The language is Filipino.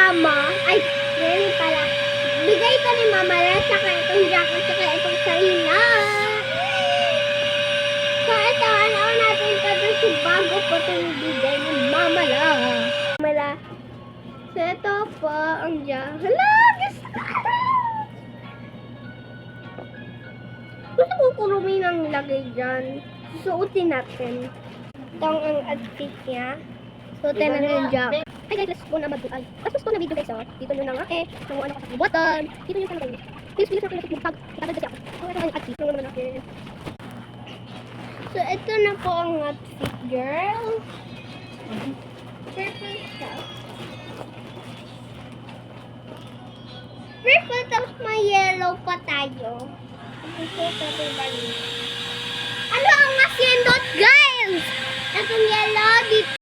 mama, ay, ganyan pala. Bigay ito ni mama lang, saka itong jacket, saka itong sarina. So, ito, ano natin ito doon si bago po ito bigay ni mama lang. So, ito po ang jacket. Hala, gusto ko kurumi ng lagay dyan. Susuotin natin. Ito ang outfit niya. Suotin natin yung jacket. Hi guys, let's go na mag-ay. Tapos ko na video guys, oh. Dito nyo na nga eh. Nung ano ka sa button. Dito nyo sa mga. Please natin na mag-pag. Ikagad kasi ako. So, ito ang outfit. Nung naman natin. So, ito na po ang outfit, girl. Purple siya. Purple, tapos may yellow pa tayo. Ano ang masindot, guys? Itong yellow dito.